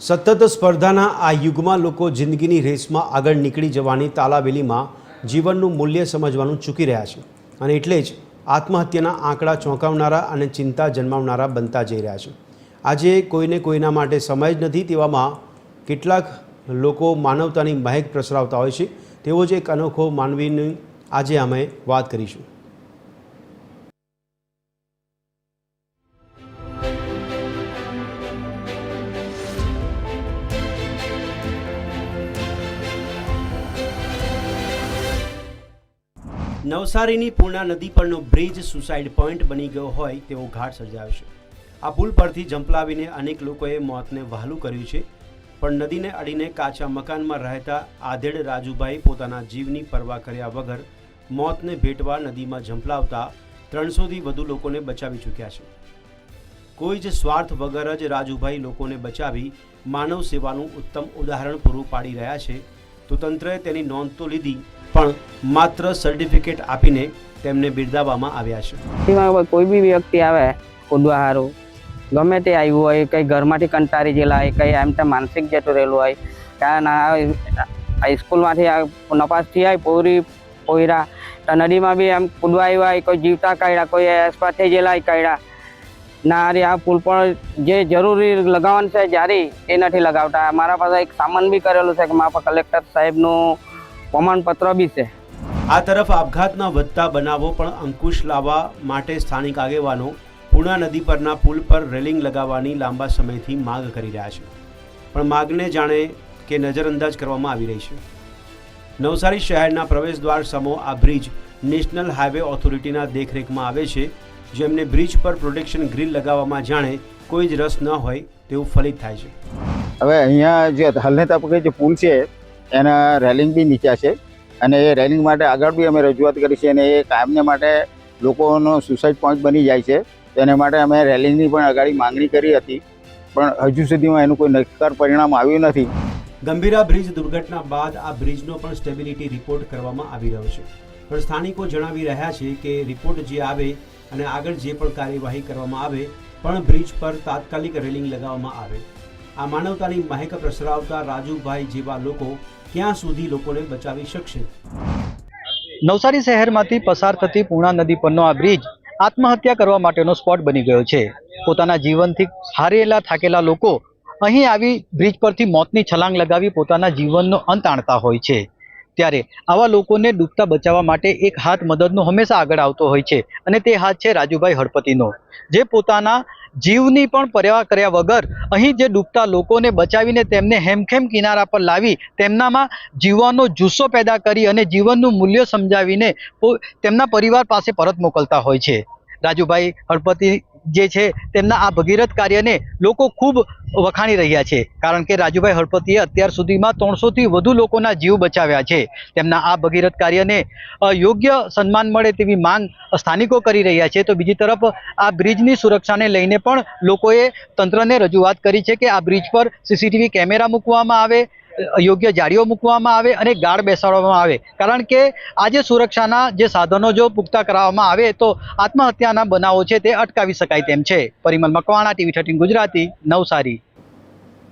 સતત સ્પર્ધાના આ યુગમાં લોકો જિંદગીની રેસમાં આગળ નીકળી જવાની તાલાવેલીમાં જીવનનું મૂલ્ય સમજવાનું ચૂકી રહ્યા છે અને એટલે જ આત્મહત્યાના આંકડા ચોંકાવનારા અને ચિંતા જન્માવનારા બનતા જઈ રહ્યા છે। આજે કોઈને કોઈના માટે સમય જ નથી, તેવામાં કેટલાક લોકો માનવતાની મહેક પ્રસરાવતા હોય છે। તેવો જ એક અનોખો માનવીની આજે અમે વાત કરીશું। નવસારીની પૂર્ણા નદી પરનો બ્રિજ સુસાઇડ પોઈન્ટ બની ગયો હોય તેવો ઘાટ સર્જાયો છે। આ પુલ પરથી ઝંપલાવીને અનેક લોકોએ મોતને વહાલું કર્યું છે, પણ નદીને અડીને કાચા મકાનમાં રહેતા આધેડ રાજુભાઈ પોતાના જીવની પરવા કર્યા વગર મોતને ભેટવા નદીમાં ઝંપલાવતા 300થી વધુ લોકોને બચાવી ચૂક્યા છે। કોઈ જ સ્વાર્થ વગર જ રાજુભાઈ લોકોને બચાવી માનવ સેવાનું ઉત્તમ ઉદાહરણ પૂરું પાડી રહ્યા છે। તો તંત્રએ તેની નોંધ તો લીધી, પણ માત્ર સર્ટિફિકેટ આપીને તેમને બિરદાવવામાં આવ્યા છે। કોઈ બી વ્યક્તિ આવે કૂદવા સારું, ગમે તે આવ્યું હોય, કંઈ ઘરમાંથી કંટાળી ગયેલા હોય, કંઈ એમ તેમ માનસિક જતું રહેલું હોય, કારણ હાઈસ્કૂલમાંથી નપાસથી આવી પોયરા તો નદીમાં બી એમ કૂદવા આવ્યા હોય, કોઈ જીવતા કાઢ્યા, કોઈ એક્સપાયર થઈ ગયેલા કાઢ્યા ના રે। આ પુલ પર જે જરૂરી લગાવવાનું છે જારી એ નથી લગાવતા। મારા પાસે એક સામાન બી કરેલું છે કે મારા પાસે કલેક્ટર સાહેબનું પ્રમાણપત્ર બી છે। આ તરફ આપઘાતના વધતા બનાવો પણ અંકુશ લાવવા માટે સ્થાનિક આગેવાનો પૂર્ણા નદી પરના પુલ પર રેલિંગ લગાવવાની લાંબા સમયથી માંગ કરી રહ્યા છે, પણ માંગને જાણે કે નજરઅંદાજ કરવામાં આવી રહી છે। નવસારી શહેરના પ્રવેશદ્વાર સમો આ બ્રિજ નેશનલ હાઈવે ઓથોરિટીના દેખરેખમાં આવે છે, જેમને બ્રિજ પર પ્રોટેક્શન ગ્રીલ લગાવવામાં જાણે કોઈ જ રસ ન હોય તેવું ફલિત થાય છે। હવે અહીંયા જે હાલને તબક્કે જે પુલ છે એના રેલિંગ બી નીચા છે અને એ રેલિંગ માટે આગળ બી અમે રજૂઆત કરી છે અને એ કાયમને માટે લોકોનો સુસાઇડ પોઈન્ટ બની જાય છે, તેના માટે અમે રેલિંગની પણ આગળ માંગણી કરી હતી, પણ હજુ સુધીમાં એનું કોઈ નક્કર પરિણામ આવ્યું નથી। ગંભીરા બ્રિજ દુર્ઘટના બાદ આ બ્રિજનો પણ સ્ટેબિલિટી રિપોર્ટ કરવામાં આવી રહ્યો છે, પણ સ્થાનિકો જણાવી રહ્યા છે કે રિપોર્ટ જે આવે અને આગળ જે પણ કાર્યવાહી કરવામાં આવે, પણ બ્રિજ પર તાત્કાલિક રેલિંગ લગાવવામાં આવે। આ માનવતાની મહેક પ્રસરાવતા રાજુભાઈ જેવા લોકો ક્યાં સુધી લોકોને બચાવી શકશે? નવસારી શહેરમાંથી પસાર થતી પૂર્ણા નદી પરનો આ બ્રિજ આત્મહત્યા કરવા માટેનો સ્પોટ બની ગયો છે। પોતાના જીવનથી હારેલા થાકેલા લોકો અહીં આવી બ્રિજ પરથી મોતની છલાંગ લગાવી પોતાના જીવનનો અંત આણતા હોય છે। ત્યારે આવા લોકોને ડૂબતા બચાવવા માટે એક હાથ મદદનો હંમેશા આગળ આવતો હોય છે અને તે હાથ છે રાજુભાઈ હળપતિનો, જે પોતાના જીવની પણ પરવા કર્યા વગર અહીં જે ડૂબતા લોકોને બચાવીને તેમને હેમખેમ કિનારા પર લાવી તેમનામાં જીવવાનો જુસ્સો પેદા કરી અને જીવનનું મૂલ્ય સમજાવીને તેમના પરિવાર પાસે પરત મોકલતા હોય છે। રાજુભાઈ હળપતિ જે છે તેમના આ ભગીરથ કાર્યને લોકો ખૂબ વખાણી રહ્યા છે, કારણ કે રાજુભાઈ હળપતિએ અત્યાર સુધીમાં 300થી વધુ લોકોના જીવ બચાવ્યા છે। તેમના આ ભગીરથ કાર્યને યોગ્ય સન્માન મળે તેવી માંગ સ્થાનિકો કરી રહ્યા છે। તો બીજી તરફ આ બ્રિજની સુરક્ષાને લઈને પણ લોકોએ તંત્રને રજૂઆત કરી છે કે આ બ્રિજ પર સીસીટીવી કેમેરા મૂકવામાં આવે, યોગ્ય જાળીઓ મૂકવામાં આવે અને ગાર્ડ બેસાડવામાં આવે, કારણ કે આજે સુરક્ષાના જે સાધનો જો પુખ્તા કરાવવામાં આવે તો આત્મહત્યાના બનાવો છે તે અટકાવી શકાય તેમ છે। પરિમલ મકવાણા, TV13 ગુજરાતી, નવસારી।